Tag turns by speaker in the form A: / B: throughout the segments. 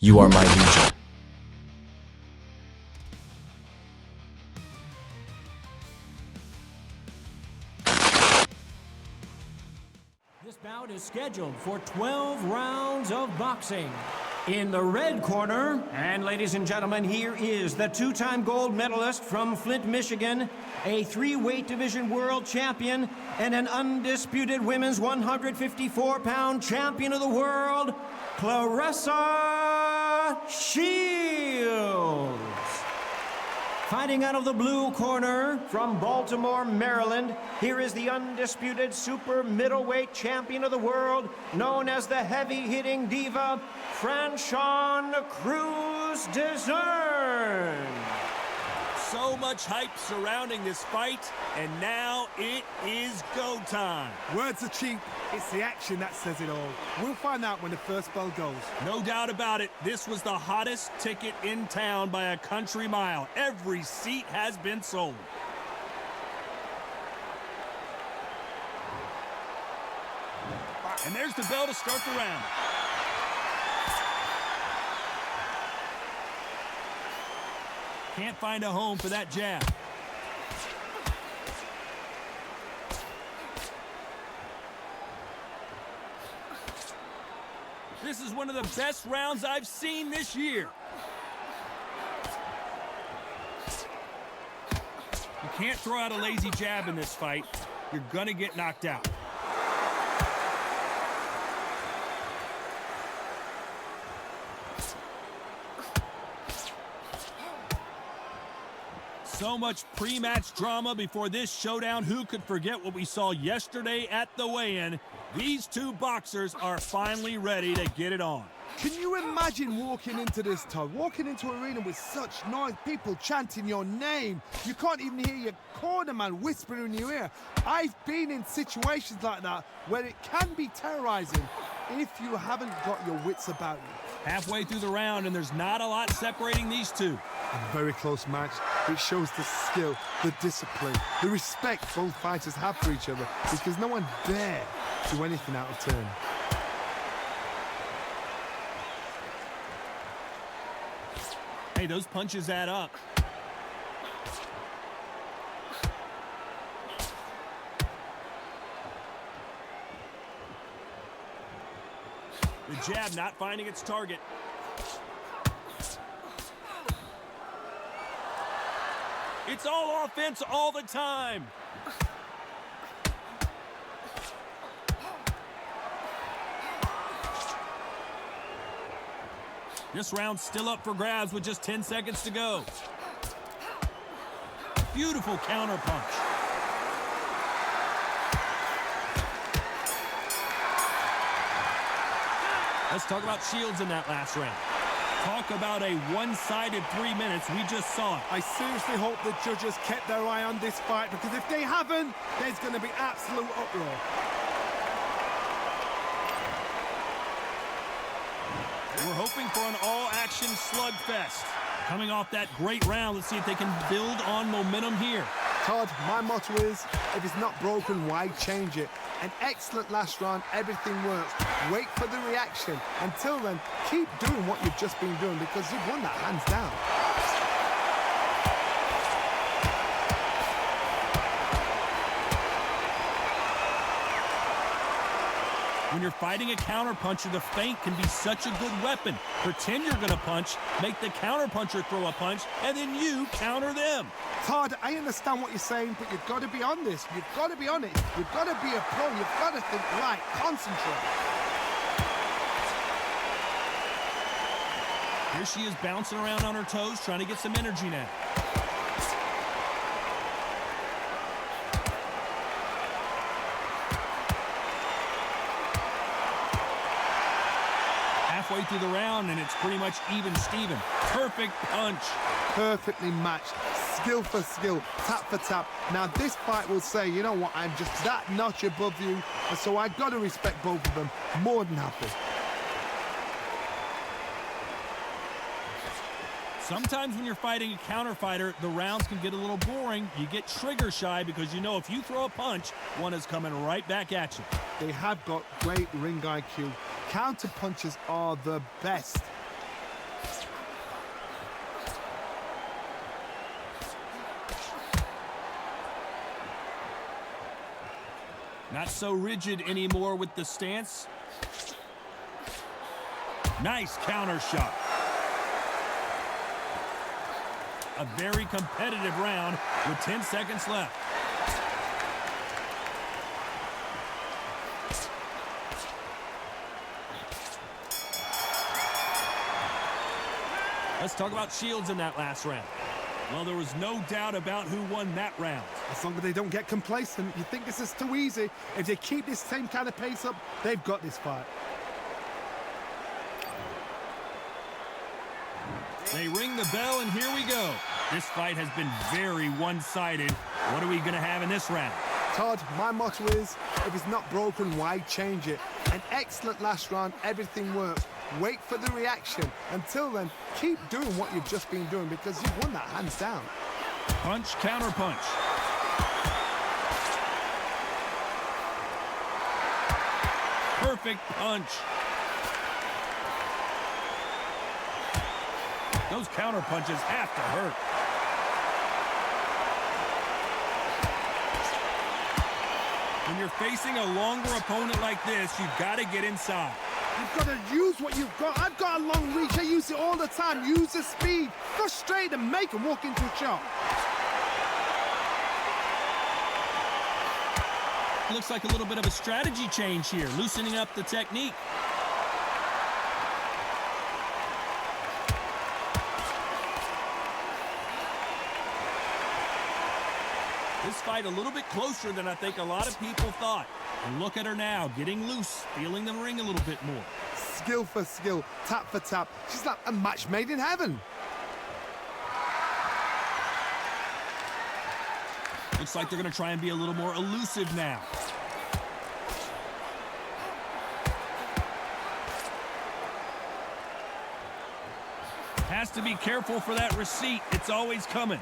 A: You are my legion.
B: This bout is scheduled for 12 rounds of boxing. In the red corner, and ladies and gentlemen, here is the two-time gold medalist from Flint, Michigan, a three-weight division world champion, and an undisputed women's 154-pound champion of the world, Claressa Shields. Fighting out of the blue corner from Baltimore, Maryland, here is the undisputed super middleweight champion of the world, known as the heavy-hitting diva, Francion Crews-Dezurn.
C: So much hype surrounding this fight, and now it is go time.
D: Words are cheap. It's the action that says it all. We'll find out when the first bell goes.
C: No doubt about it, this was the hottest ticket in town by a country mile. Every seat has been sold. And there's the bell to start the round. Can't find a home for that jab. This is one of the best rounds I've seen this year. You can't throw out a lazy jab in this fight. You're gonna get knocked out. So much pre-match drama before this showdown. Who could forget what we saw yesterday at the weigh-in? These two boxers are finally ready to get it on.
D: Can you imagine walking into this, Todd? Walking into an arena with such noise, people chanting your name. You can't even hear your corner man whispering in your ear. I've been in situations like that where it can be terrorizing if you haven't got your wits about you.
C: Halfway through the round, and there's not a lot separating these two.
D: A very close match. It shows the skill, the discipline, the respect both fighters have for each other, because no one dare do anything out of turn.
C: Hey, those punches add up. The jab not finding its target. It's all offense all the time. This round's still up for grabs with just 10 seconds to go. Beautiful counter punch. Let's talk about Shields in that last round. Talk about a one-sided 3 minutes. We just saw it.
D: I seriously hope the judges kept their eye on this fight, because if they haven't, there's going to be absolute uproar.
C: We're hoping for an all-action slugfest. Coming off that great round, let's see if they can build on momentum here.
D: Todd, my motto is, if it's not broken, why change it? An excellent last round, everything works. Wait for the reaction. Until then, keep doing what you've just been doing, because you've won that hands down.
C: When you're fighting a counterpuncher, the feint can be such a good weapon. Pretend you're going to punch, make the counterpuncher throw a punch, and then you counter them.
D: Todd, I understand what you're saying, but you've got to be on this. You've got to be on it. You've got to be a pro. You've got to think right. Concentrate.
C: Here she is bouncing around on her toes, trying to get some energy now. Halfway through the round, and it's pretty much even Steven. Perfect punch.
D: Perfectly matched. Skill for skill, tap for tap. Now this fight will say, you know what, I'm just that notch above you, and so I've got to respect both of them. More than happy.
C: Sometimes when you're fighting a counter fighter, the rounds can get a little boring. You get trigger shy because you know if you throw a punch, one is coming right back at you.
D: They have got great ring IQ. Counter punches are the best.
C: Not so rigid anymore with the stance. Nice counter shot. A very competitive round with 10 seconds left. Let's talk about Shields in that last round. Well, there was no doubt about who won that round.
D: As long as they don't get complacent, you think this is too easy. If they keep this same kind of pace up, they've got this fight.
C: They ring the bell, and here we go. This fight has been very one-sided. What are we going to have in this round?
D: Todd, my motto is, if it's not broken, why change it? An excellent last round, everything works. Wait for the reaction. Until then, keep doing what you've just been doing because you've won that hands down.
C: Punch, counter punch. Perfect punch. Those counter punches have to hurt. When you're facing a longer opponent like this, you've got to get inside.
D: You've got to use what you've got. I've got a long reach. I use it all the time. Use the speed. Go straight and make him walk into a shot.
C: Looks like a little bit of a strategy change here, loosening up the technique. This fight a little bit closer than I think a lot of people thought. And look at her now, getting loose, feeling the ring a little bit more.
D: Skill for skill, tap for tap. She's like a match made in heaven.
C: Looks like they're going to try and be a little more elusive now. Has to be careful for that receipt. It's always coming.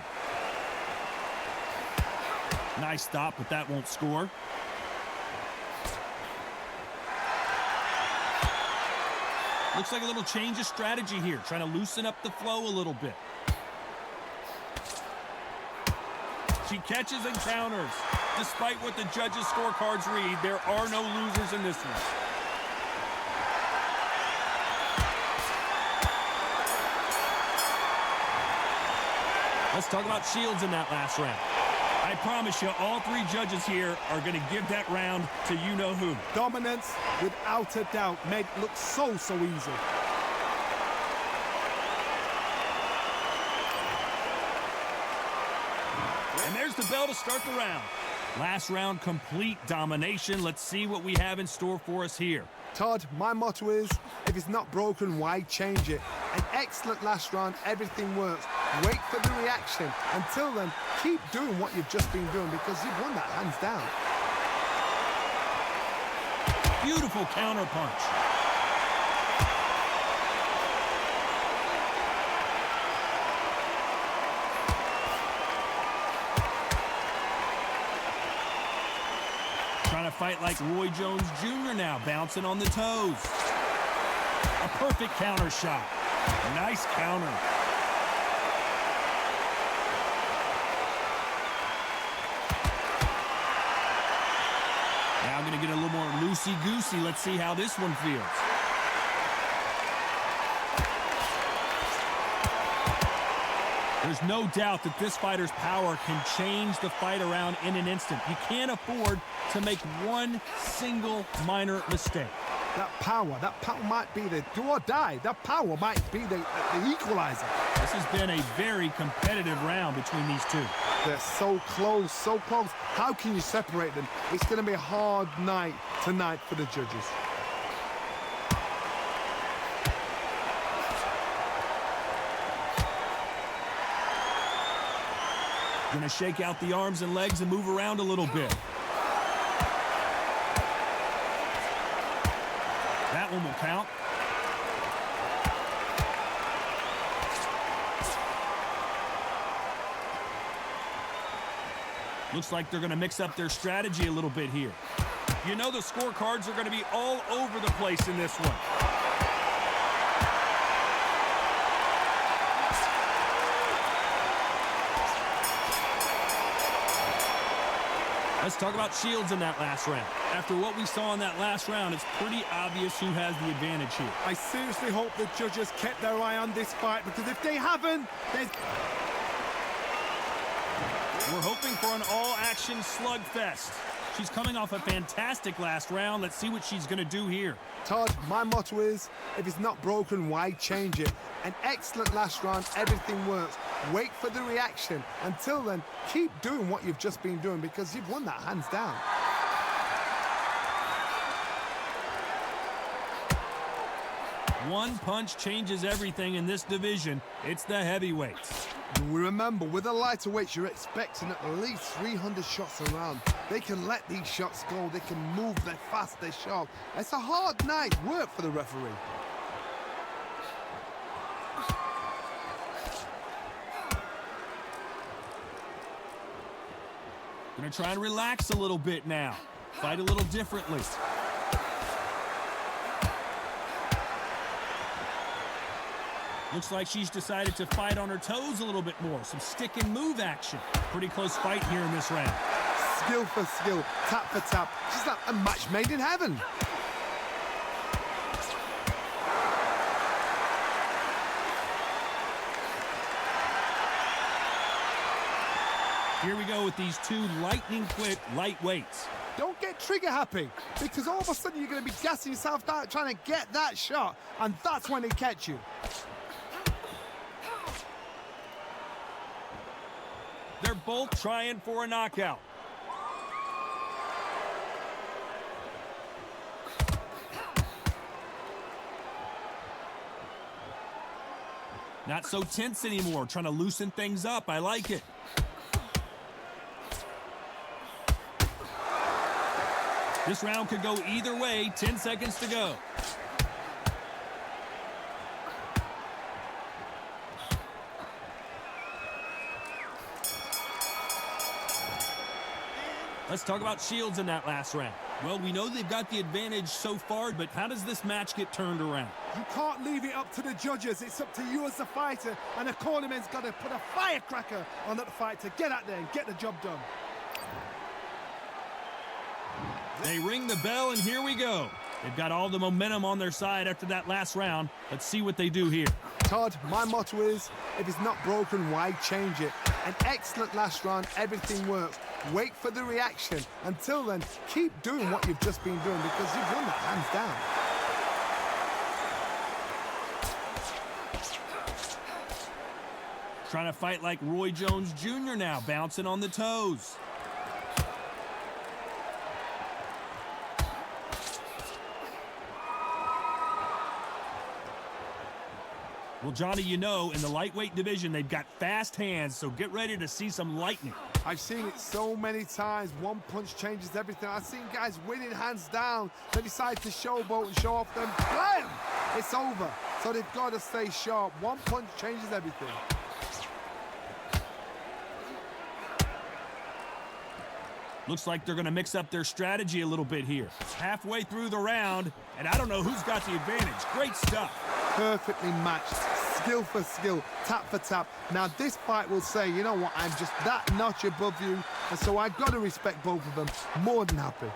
C: Nice stop, but that won't score. Looks like a little change of strategy here, trying to loosen up the flow a little bit. She catches and counters. Despite what the judges' scorecards read, there are no losers in this one. Let's talk about Shields in that last round. I promise you, all three judges here are going to give that round to you-know-who.
D: Dominance, without a doubt, made it look so easy.
C: And there's the bell to start the round. Last round, complete domination. Let's see what we have in store for us here.
D: Todd, my motto is, if it's not broken, why change it? An excellent last round, everything works. Wait for the reaction. Until then, keep doing what you've just been doing because you've won that hands down.
C: Beautiful counter punch. Trying to fight like Roy Jones Jr. now, bouncing on the toes. A perfect counter shot. Nice counter. Now going to get a little more loosey-goosey. Let's see how this one feels. There's no doubt that this fighter's power can change the fight around in an instant. You can't afford to make one single minor mistake.
D: That power might be the do or die. That power might be the equalizer.
C: This has been a very competitive round between these two.
D: They're so close, so close. How can you separate them? It's going to be a hard night tonight for the judges.
C: Going to shake out the arms and legs and move around a little bit. That one will count. Looks like they're going to mix up their strategy a little bit here. You know the scorecards are going to be all over the place in this one. Let's talk about Shields in that last round. After what we saw in that last round, it's pretty obvious who has the advantage here.
D: I seriously hope the judges kept their eye on this fight, because if they haven't, there's...
C: We're hoping for an all-action slugfest. She's coming off a fantastic last round. Let's see what she's going to do here.
D: Todd, my motto is, if it's not broken, why change it? An excellent last round, everything works. Wait for the reaction. Until then, keep doing what you've just been doing, because you've won that hands down.
C: One punch changes everything in this division. It's the heavyweights.
D: And we remember, with the lighter weights, you're expecting at least 300 shots around. They can let these shots go. They can move. They're fast. They're sharp. It's a hard night's work for the referee.
C: Gonna try and relax a little bit now. Fight a little differently. Looks like she's decided to fight on her toes a little bit more. Some stick and move action. Pretty close fight here in this round.
D: Skill for skill, tap for tap. She's like a match made in heaven.
C: Here we go with these two lightning-quick lightweights.
D: Don't get trigger happy, because all of a sudden you're going to be gassing yourself out trying to get that shot, and that's when they catch you.
C: They're both trying for a knockout. Not so tense anymore, trying to loosen things up. I like it. This round could go either way. 10 seconds to go. Let's talk about Shields in that last round. Well, we know they've got the advantage so far, but how does this match get turned around?
D: You can't leave it up to the judges. It's up to you as the fighter, and the cornerman's got to put a firecracker on that fight to get out there and get the job done.
C: They ring the bell, and here we go. They've got all the momentum on their side after that last round. Let's see what they do here.
D: Todd, my motto is, if it's not broken, why change it? An excellent last round, everything works. Wait for the reaction. Until then, keep doing what you've just been doing, because you've won that hands down.
C: Trying to fight like Roy Jones Jr. now, bouncing on the toes. Well, Johnny, you know, in the lightweight division, they've got fast hands, so get ready to see some lightning.
D: I've seen it so many times. One punch changes everything. I've seen guys winning hands down. They decide to showboat and show off them. Blam! It's over. So they've got to stay sharp. One punch changes everything.
C: Looks like they're going to mix up their strategy a little bit here. Halfway through the round, and I don't know who's got the advantage. Great stuff.
D: Perfectly matched. Skill for skill, tap for tap. Now this fight will say, you know what, I'm just that notch above you, and so I've got to respect both of them. More than happy.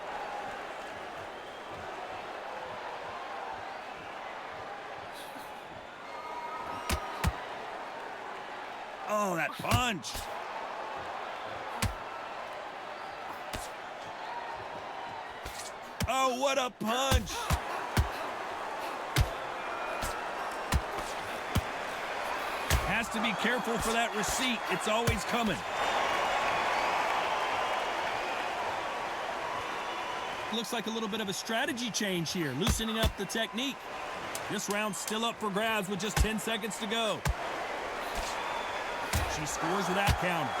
C: Oh, that punch. Oh, what a punch. Has to be careful for that receipt. It's always coming. Looks like a little bit of a strategy change here, loosening up the technique. This round's still up for grabs with just 10 seconds to go. She scores with that counter.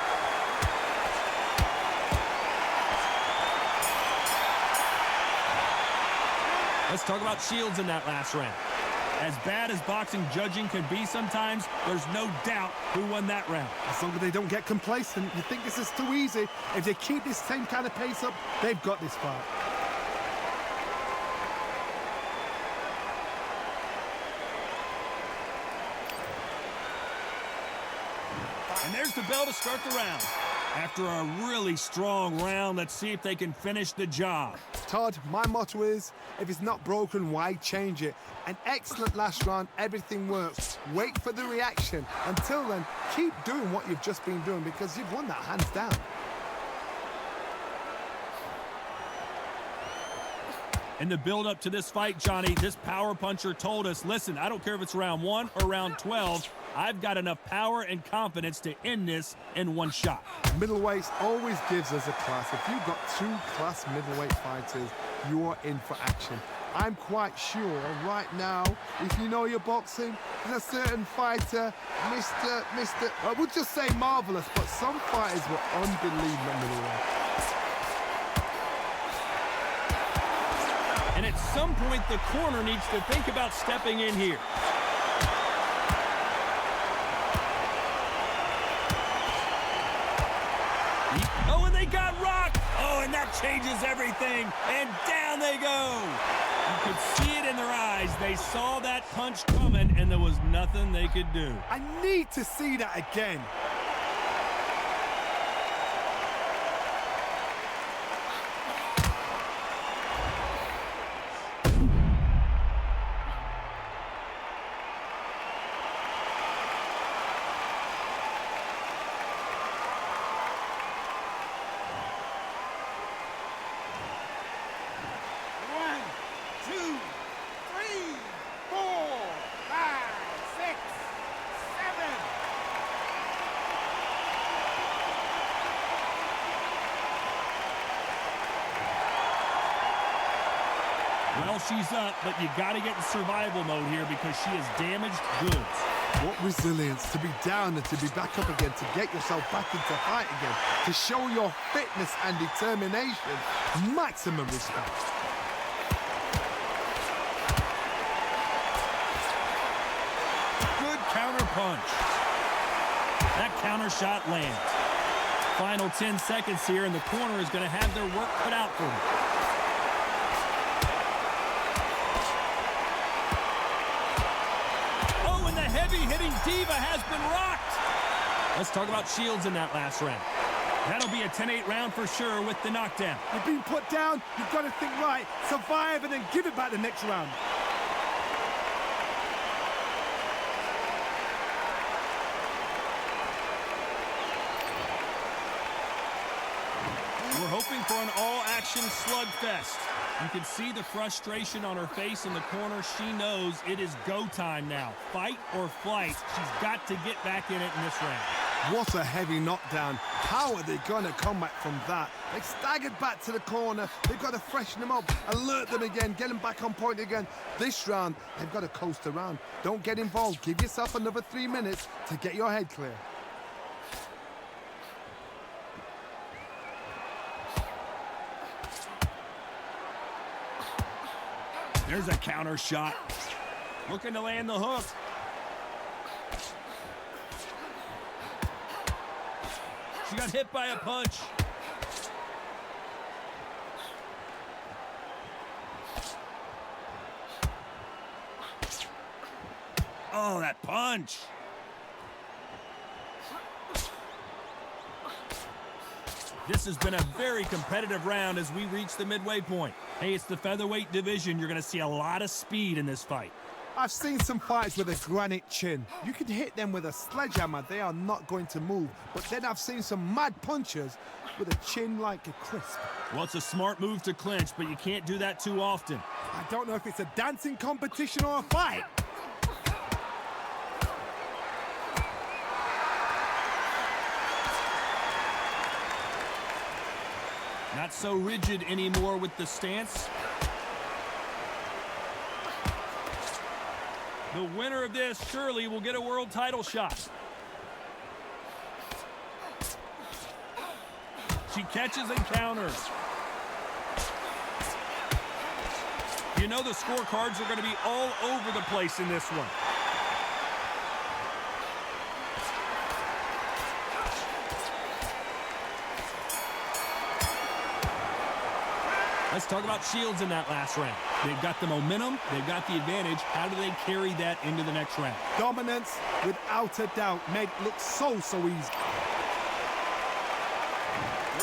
C: Let's talk about Shields in that last round. As bad as boxing judging can be sometimes, there's no doubt who won that round.
D: As long as they don't get complacent, you think this is too easy. If they keep this same kind of pace up, they've got this fight.
C: And there's the bell to start the round. After a really strong round, let's see if they can finish the job.
D: Todd, my motto is, if it's not broken, why change it? An excellent last round, everything works. Wait for the reaction. Until then, keep doing what you've just been doing because you've won that hands down.
C: In the build-up to this fight, Johnny, this power puncher told us, listen, I don't care if it's round 1 or round 12, I've got enough power and confidence to end this in one shot.
D: Middleweights always gives us a class. If you've got 2 class middleweight fighters, you're in for action. I'm quite sure right now, if you know your boxing, there's a certain fighter, I would just say marvelous, but some fighters were unbelievable middleweight.
C: And at some point, the corner needs to think about stepping in here. Oh, and they got rocked. Oh, and that changes everything. And down they go. You could see it in their eyes. They saw that punch coming, and there was nothing they could do.
D: I need to see that again.
C: Well, she's up, but you got to get in survival mode here because she is damaged goods.
D: What resilience to be down and to be back up again, to get yourself back into fight again, to show your fitness and determination. Maximum respect.
C: Good counter punch. That counter shot lands. Final 10 seconds here, and the corner is going to have their work cut out for them. Heavy-hitting diva has been rocked. Let's talk about Shields in that last round. That'll be a 10-8 round for sure with the knockdown.
D: You've been put down, you've got to think right, survive and then give it back the next round.
C: We're hoping for an all-action slugfest. You can see the frustration on her face in the corner. She knows it is go time now. Fight or flight. She's got to get back in it in this round.
D: What a heavy knockdown. How are they going to come back from that? They've staggered back to the corner. They've got to freshen them up, alert them again, get them back on point again. This round, they've got to coast around. Don't get involved. Give yourself another 3 minutes to get your head clear.
C: There's a counter shot. Looking to land the hook. She got hit by a punch. Oh, that punch. This has been a very competitive round as we reach the midway point. Hey, it's the featherweight division. You're going to see a lot of speed in this fight.
D: I've seen some fights with a granite chin. You can hit them with a sledgehammer, they are not going to move. But then I've seen some mad punchers with a chin like a crisp.
C: Well, it's a smart move to clinch, but you can't do that too often.
D: I don't know if it's a dancing competition or a fight.
C: Not so rigid anymore with the stance. The winner of this surely will get a world title shot. She catches and counters. You know the scorecards are going to be all over the place in this one. Let's talk about Shields in that last round. They've got the momentum, they've got the advantage. How do they carry that into the next round?
D: Dominance, without a doubt, made it look so easy.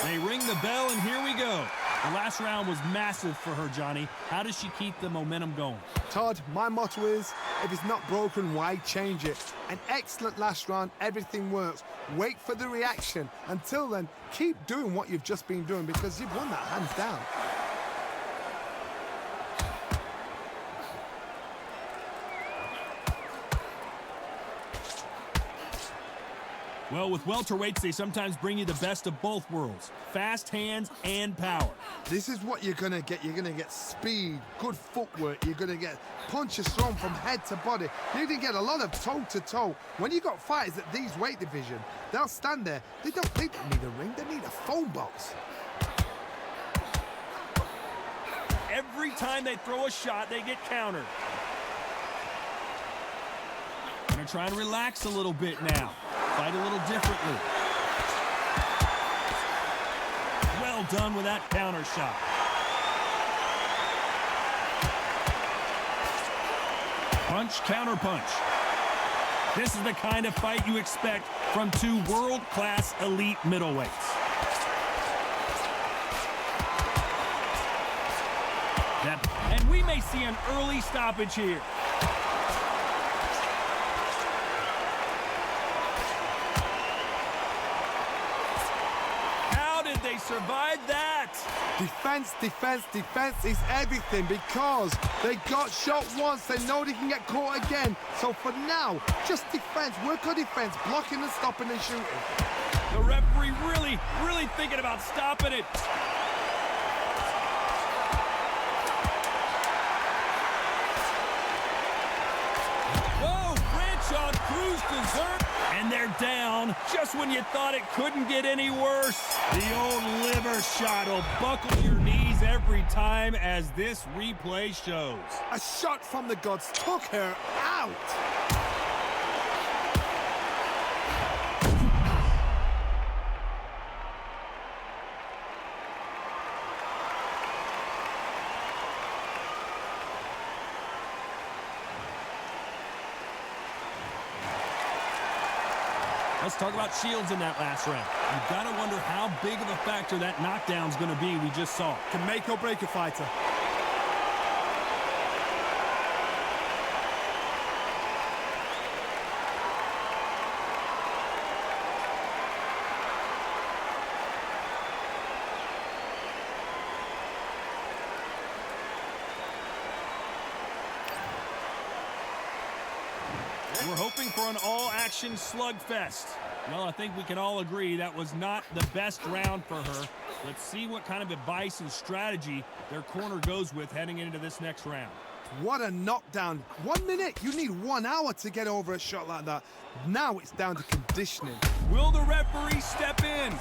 C: They ring the bell, and here we go. The last round was massive for her, Johnny. How does she keep the momentum going?
D: Todd, my motto is, if it's not broken, why change it? An excellent last round, everything works. Wait for the reaction. Until then, keep doing what you've just been doing because you've won that hands down.
C: Well, with welterweights, they sometimes bring you the best of both worlds. Fast hands and power.
D: This is what you're going to get. You're going to get speed, good footwork. You're going to get punches thrown from head to body. You're going to get a lot of toe-to-toe. When you got fighters at these weight division, they'll stand there. They don't need a ring. They need a phone box.
C: Every time they throw a shot, they get countered. Gonna try and relax a little bit now. Fight a little differently. Well done with that counter shot. Punch, counter punch. This is the kind of fight you expect from two world-class elite middleweights. And we may see an early stoppage here. They survived that.
D: Defense, defense, defense is everything because they got shot once. They know they can get caught again. So for now, just defense. Work on defense, blocking and stopping and shooting.
C: The referee really thinking about stopping it. Whoa, Francion Crews-Dezurn. And they're down just when you thought it couldn't get any worse. The old liver shot will buckle your knees every time, as this replay shows.
D: A shot from the gods took her out.
C: Let's talk about Shields in that last round. You've got to wonder how big of a factor that knockdown's going to be we just saw.
D: Can make or break a fighter.
C: We're hoping for an all-action slugfest. Well, I think we can all agree that was not the best round for her. Let's see what kind of advice and strategy their corner goes with heading into this next round.
D: What a knockdown. 1 minute, you need 1 hour to get over a shot like that. Now it's down to conditioning.
C: Will the referee step in?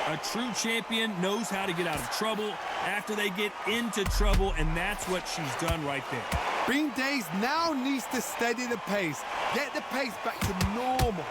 C: A true champion knows how to get out of trouble after they get into trouble, and that's what she's done right there.
D: Bean Days now needs to steady the pace. Get the pace back to normal.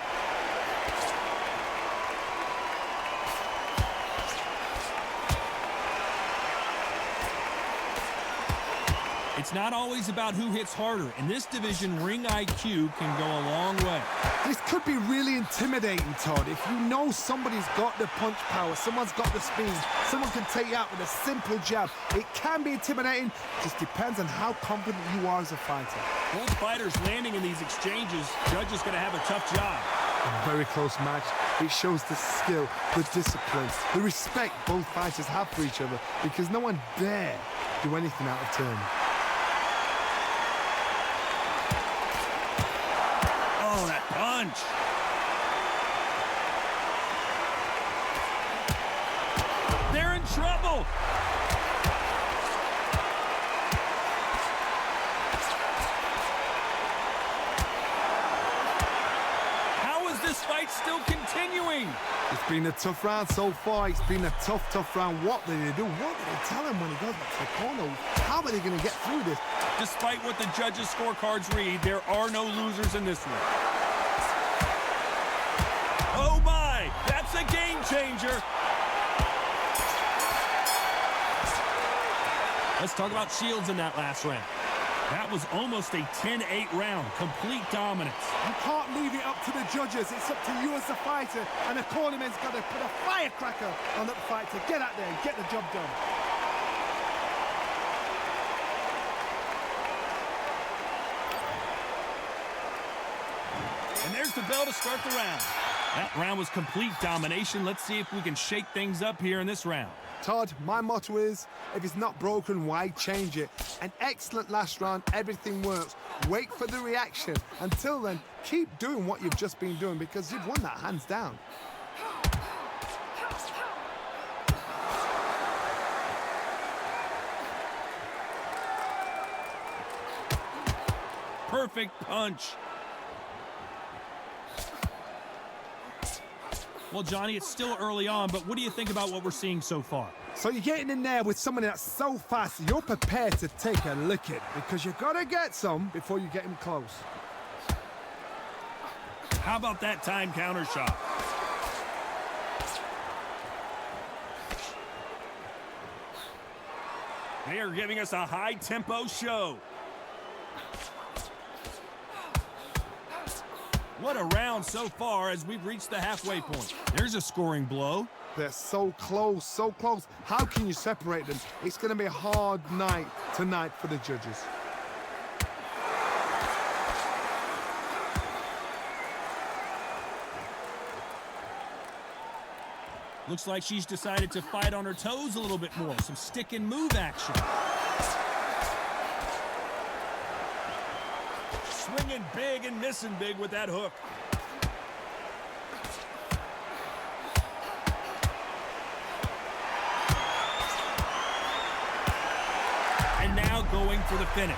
C: It's not always about who hits harder. In this division, ring IQ can go a long way.
D: This could be really intimidating, Todd. If you know somebody's got the punch power, someone's got the speed, someone can take you out with a simple jab, it can be intimidating. Just depends on how confident you are as a fighter.
C: Both fighters landing in these exchanges, judge is going to have a tough job.
D: A very close match. It shows the skill, the discipline, the respect both fighters have for each other because no one dare do anything out of turn.
C: Oh, that punch. They're in trouble. How is this fight still continuing?
D: It's been a tough round so far. It's been a tough round. What did they do? What did they tell him when he goes back to the corner? How are they going to get through this?
C: Despite what the judges' scorecards read, there are no losers in this one. Oh my, that's a game changer. Let's talk about Shields in that last round. That was almost a 10-8 round, complete dominance.
D: You can't leave it up to the judges. It's up to you as the fighter, and the cornerman's got to put a firecracker on that fight to get out there and get the job done.
C: And there's the bell to start the round. That round was complete domination. Let's see if we can shake things up here in this round.
D: Todd, my motto is, if it's not broken, why change it? An excellent last round, everything works. Wait for the reaction. Until then, keep doing what you've just been doing because you've won that hands down.
C: Perfect punch. Well, Johnny, it's still early on, but what do you think about what we're seeing so far?
D: So you're getting in there with someone that's so fast, you're prepared to take a licking because you got to get some before you get him close.
C: How about that time counter shot? They are giving us a high-tempo show. What a round so far as we've reached the halfway point. There's a scoring blow.
D: They're so close, so close. How can you separate them? It's going to be a hard night tonight for the judges.
C: Looks like she's decided to fight on her toes a little bit more. Some stick and move action. Swinging big and missing big with that hook. And now going for the finish.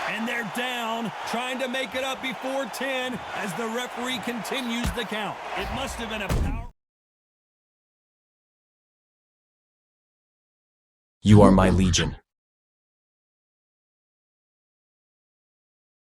C: And they're down, trying to make it up before 10 as the referee continues the count. It must have been a power.
A: You are my legion.